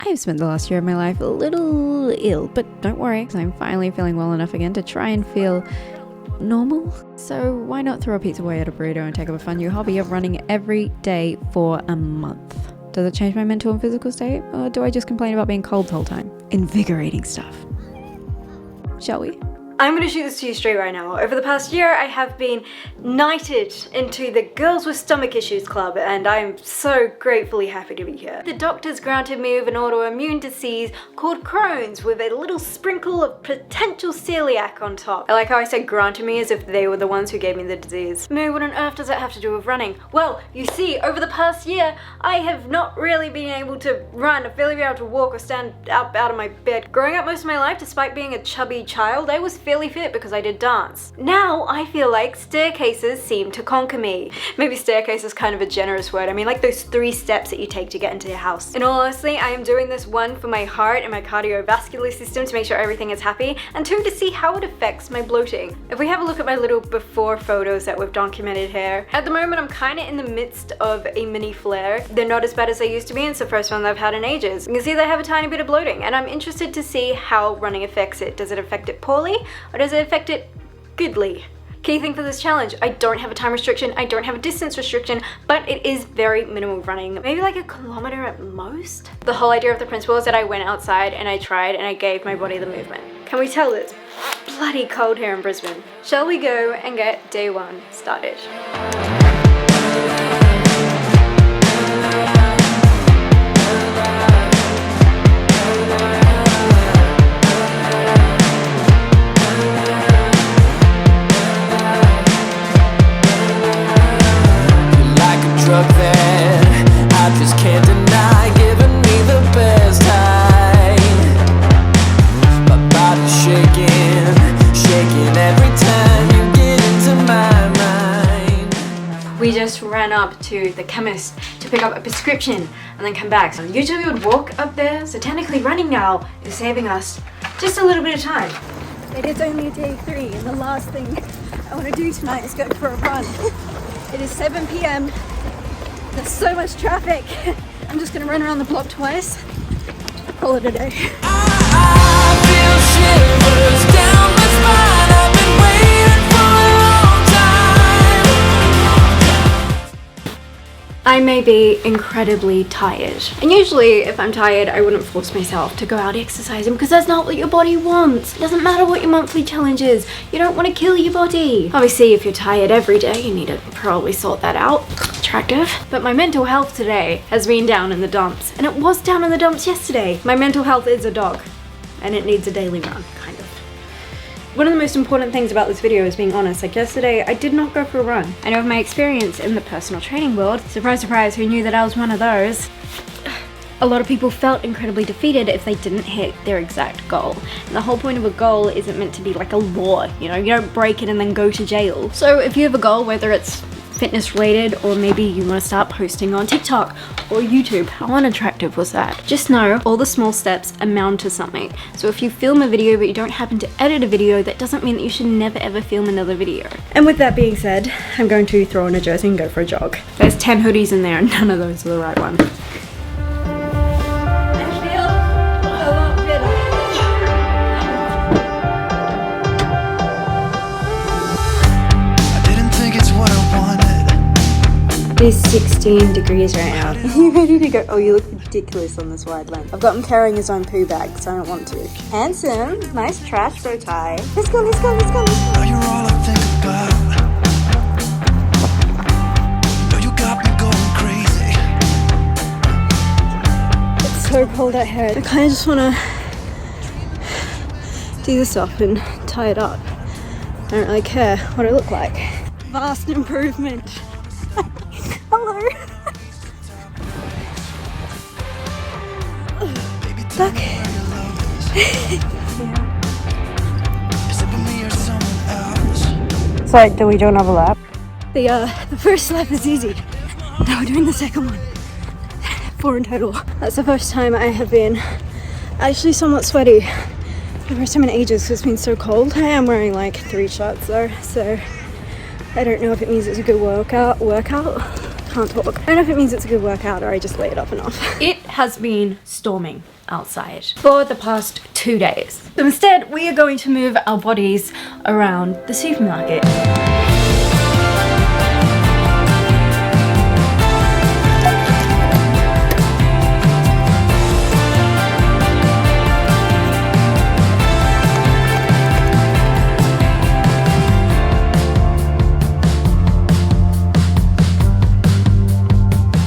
have spent the last year of my life a little ill, but don't worry, because I'm finally feeling well enough again to try and feel normal. So why not throw a pizza away at a burrito and take up a fun new hobby of running every day for a month? Does it change my mental and physical state, or do I just complain about being cold the whole time? Invigorating stuff. Shall we? I'm going to shoot this to you straight right now. Over the past year, I have been knighted into the Girls with Stomach Issues Club, and I'm so gratefully happy to be here. The doctors granted me with an autoimmune disease called Crohn's with a little sprinkle of potential celiac on top. I like how I said granted me as if they were the ones who gave me the disease. Moo, what on earth does that have to do with running? Well, you see, over the past year, I have not really been able to run, or barely be able to walk or stand up out of my bed. Growing up most of my life, despite being a chubby child, I was fairly fit because I did dance. Now I feel like staircases seem to conquer me. Maybe staircase is kind of a generous word. I mean like those 3 steps that you take to get into your house. In all honesty, I am doing this 1 for my heart and my cardiovascular system to make sure everything is happy, and 2 to see how it affects my bloating. If we have a look at my little before photos that we've documented here, at the moment I'm kind of in the midst of a mini flare. They're not as bad as they used to be, and it's the first one that I've had in ages. You can see they have a tiny bit of bloating, and I'm interested to see how running affects it. Does it affect it poorly, or does it affect it goodly? Key thing for this challenge, I don't have a time restriction, I don't have a distance restriction, but it is very minimal running, maybe like a kilometer at most. The whole idea of the principle is that I went outside and I tried and I gave my body the movement. Can we tell it's bloody cold here in Brisbane? Shall we go and get day 1 started? I just can't deny giving me the best high. My body's shaking every time you get into my mind. We just ran up to the chemist to pick up a prescription and then come back. So usually we would walk up there, so technically running now is saving us just a little bit of time. It is only day 3 and the last thing I want to do tonight is go for a run. It is 7 p.m. There's so much traffic. I'm just gonna run around the block twice. Call it a day. I feel shivers down my spine. I've been waiting for a long time. I may be incredibly tired. And usually if I'm tired, I wouldn't force myself to go out exercising because that's not what your body wants. It doesn't matter what your monthly challenge is. You don't want to kill your body. Obviously, if you're tired every day, you need to probably sort that out. Attractive. But my mental health today has been down in the dumps, and it was down in the dumps yesterday. My mental health is a dog, and it needs a daily run, kind of. One of the most important things about this video is being honest. Like yesterday, I did not go for a run. I know of my experience in the personal training world. Surprise, surprise, who knew that I was one of those? A lot of people felt incredibly defeated if they didn't hit their exact goal. And the whole point of a goal isn't meant to be like a law, you know, you don't break it and then go to jail. So if you have a goal, whether it's fitness related, or maybe you want to start posting on TikTok or YouTube. How unattractive was that? Just know all the small steps amount to something. So if you film a video but you don't happen to edit a video, that doesn't mean that you should never ever film another video. And with that being said, I'm going to throw on a jersey and go for a jog. There's 10 hoodies in there and none of those are the right one. It is 16 degrees right now. Are you ready to go? Oh, you look ridiculous on this wide length. I've got him carrying his own poo bag, so I don't want to. Handsome, nice trash bow tie. Let's go, let's go, let's go, let's go. Now you're all I think about. Know you got me going crazy. It's so cold out here. I kind of just want to do this up and tie it up. I don't really care what I look like. Vast improvement. Hello. Look. So, do we do another lap? The first lap is easy. Now we're doing the second one. 4 in total. That's the first time I have been actually somewhat sweaty. The first time in ages because it's been so cold. I am wearing like 3 shirts though, so I don't know if it means it's a good workout. Can't talk. I don't know if it means it's a good workout or I just lay it up enough. It has been storming outside for the past 2 days. So instead, we are going to move our bodies around the supermarket.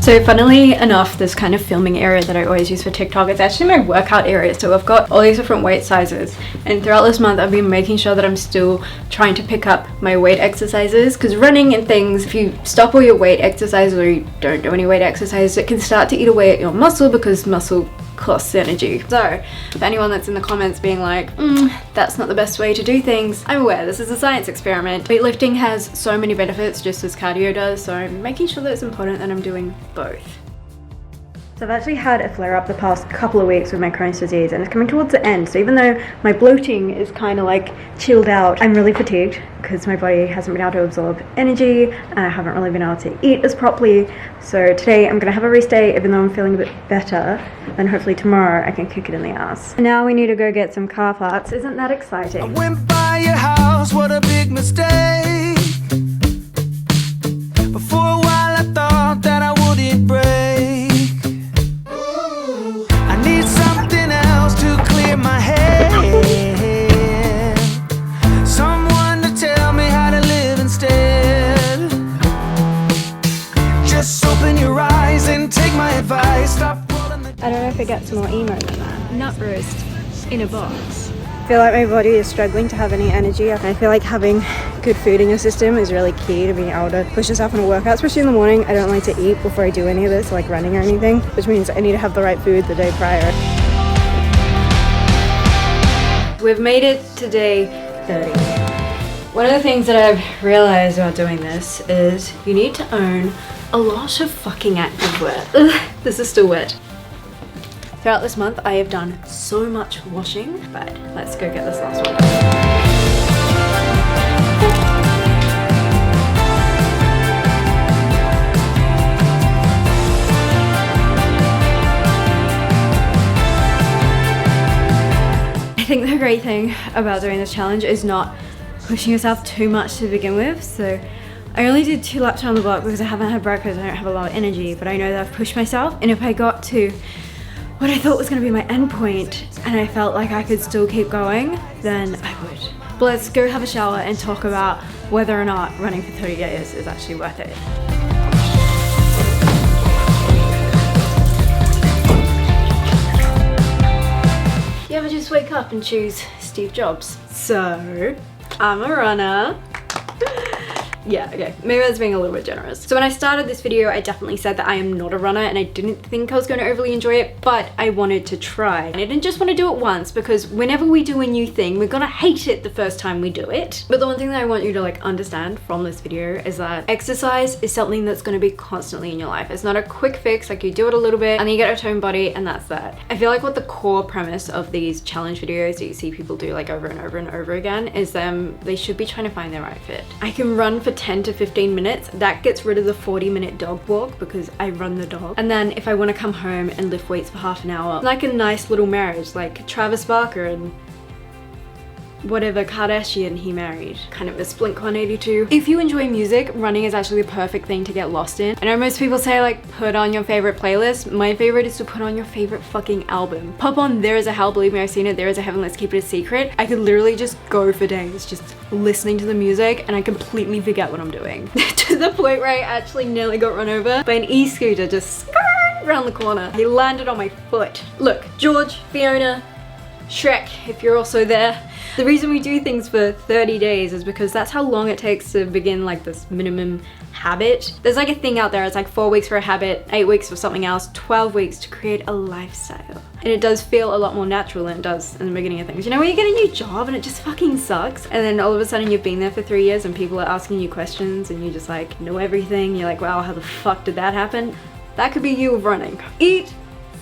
So funnily enough, this kind of filming area that I always use for TikTok, it's actually my workout area. So I've got all these different weight sizes, and throughout this month I've been making sure that I'm still trying to pick up my weight exercises, because running and things, if you stop all your weight exercises or you don't do any weight exercises, it can start to eat away at your muscle, because muscle costs energy. So if anyone that's in the comments being like, that's not the best way to do things, I'm aware this is a science experiment. Weightlifting has so many benefits just as cardio does, so I'm making sure that it's important that I'm doing both. So I've actually had a flare up the past couple of weeks with my Crohn's disease, and it's coming towards the end. So even though my bloating is kind of like chilled out, I'm really fatigued because my body hasn't been able to absorb energy and I haven't really been able to eat as properly. So today I'm gonna have a rest day, even though I'm feeling a bit better, and hopefully tomorrow I can kick it in the ass. And now we need to go get some car parts. Isn't that exciting? I went by your house, what a big mistake. But for a while I thought that I wouldn't break. I need something else to clear my head. Someone to tell me how to live instead. Just open your eyes and take my advice. Stop rolling the I don't know if it gets more emo than that. Nut roast in a box. I feel like my body is struggling to have any energy. I feel like having good food in your system is really key to being able to push yourself in a workout, especially in the morning. I don't like to eat before I do any of this, like running or anything, which means I need to have the right food the day prior. We've made it to day 30. One of the things that I've realized about doing this is you need to own a lot of fucking activewear. Ugh, this is still wet. Throughout this month, I have done so much washing, but let's go get this last one. I think the great thing about doing this challenge is not pushing yourself too much to begin with. So I only did 2 laps around the block because I haven't had breakfast, I don't have a lot of energy, but I know that I've pushed myself, and if I got to what I thought was going to be my end point and I felt like I could still keep going, then I would. But let's go have a shower and talk about whether or not running for 30 days is actually worth it. You ever just wake up and choose Steve Jobs? So, I'm a runner. Yeah, okay, maybe that's being a little bit generous. So when I started this video, I definitely said that I am not a runner and I didn't think I was going to overly enjoy it, but I wanted to try. And I didn't just want to do it once, because whenever we do a new thing, we're gonna hate it the first time we do it. But the one thing that I want you to like understand from this video is that exercise is something that's going to be constantly in your life. It's not a quick fix, like you do it a little bit and then you get a toned body and that's that. I feel like what the core premise of these challenge videos that you see people do like over and over and over again is they should be trying to find their right fit. I can run for 10 to 15 minutes. That gets rid of the 40-minute dog walk because I run the dog. And then if I want to come home and lift weights for half an hour, like a nice little marriage, like Travis Barker and whatever Kardashian he married, kind of a Blink-182. If you enjoy music, running is actually the perfect thing to get lost in. I know most people say like put on your favorite playlist. My favorite is to put on your favorite fucking album. Pop on There Is a Hell, believe me, I've seen it. There Is a Heaven, Let's Keep It a Secret. I could literally just go for days just listening to the music and I completely forget what I'm doing. To the point where I actually nearly got run over by an e-scooter just around the corner. He landed on my foot. Look, George, Fiona, Shrek, if you're also there. The reason we do things for 30 days is because that's how long it takes to begin like this minimum habit. There's like a thing out there, it's like 4 weeks for a habit, 8 weeks for something else, 12 weeks to create a lifestyle. And it does feel a lot more natural than it does in the beginning of things. You know, when you get a new job and it just fucking sucks, and then all of a sudden you've been there for 3 years and people are asking you questions and you just like know everything, you're like, wow, how the fuck did that happen? That could be you with running. Eat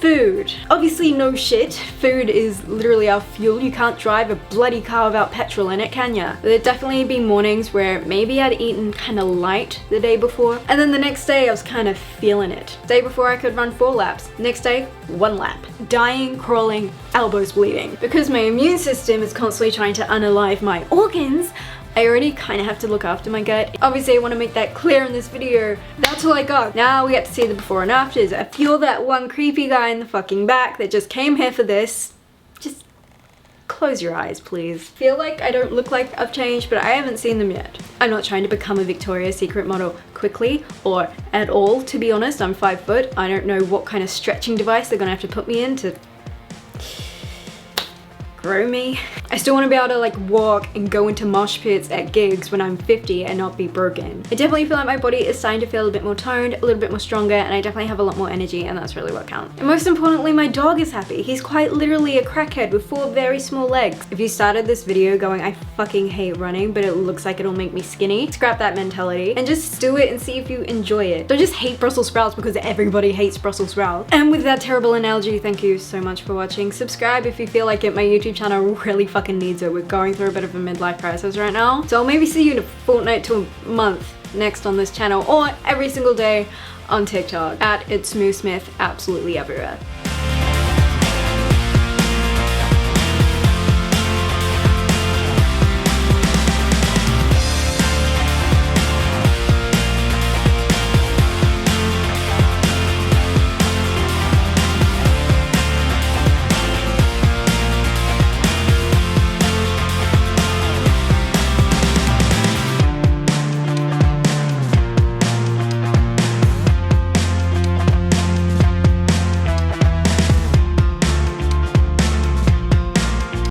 food. Obviously no shit, food is literally our fuel. You can't drive a bloody car without petrol in it, can ya? There'd definitely be mornings where maybe I'd eaten kind of light the day before, and then the next day I was kind of feeling it. Day before I could run 4 laps, next day 1 lap. Dying, crawling, elbows bleeding. Because my immune system is constantly trying to unalive my organs, I already kind of have to look after my gut. Obviously I want to make that clear in this video. That's all I got. Now we get to see the before and afters. If you're that one creepy guy in the fucking back that just came here for this, just close your eyes, please. Feel like I don't look like I've changed, but I haven't seen them yet. I'm not trying to become a Victoria's Secret model quickly or at all, to be honest. I'm 5 foot. I don't know what kind of stretching device they're gonna have to put me in to grow me. I still want to be able to like walk and go into mosh pits at gigs when I'm 50 and not be broken. I definitely feel like my body is starting to feel a bit more toned, a little bit more stronger, and I definitely have a lot more energy, and that's really what counts. And most importantly, my dog is happy. He's quite literally a crackhead with 4 very small legs. If you started this video going, I fucking hate running, but it looks like it'll make me skinny, scrap that mentality and just do it and see if you enjoy it. Don't just hate Brussels sprouts because everybody hates Brussels sprouts. And with that terrible analogy, thank you so much for watching. Subscribe if you feel like it. My YouTube channel really fucking needs it. We're going through a bit of a midlife crisis right now. So I'll maybe see you in a fortnight to a month next on this channel, or every single day on TikTok at It's Smooth Smith, absolutely everywhere.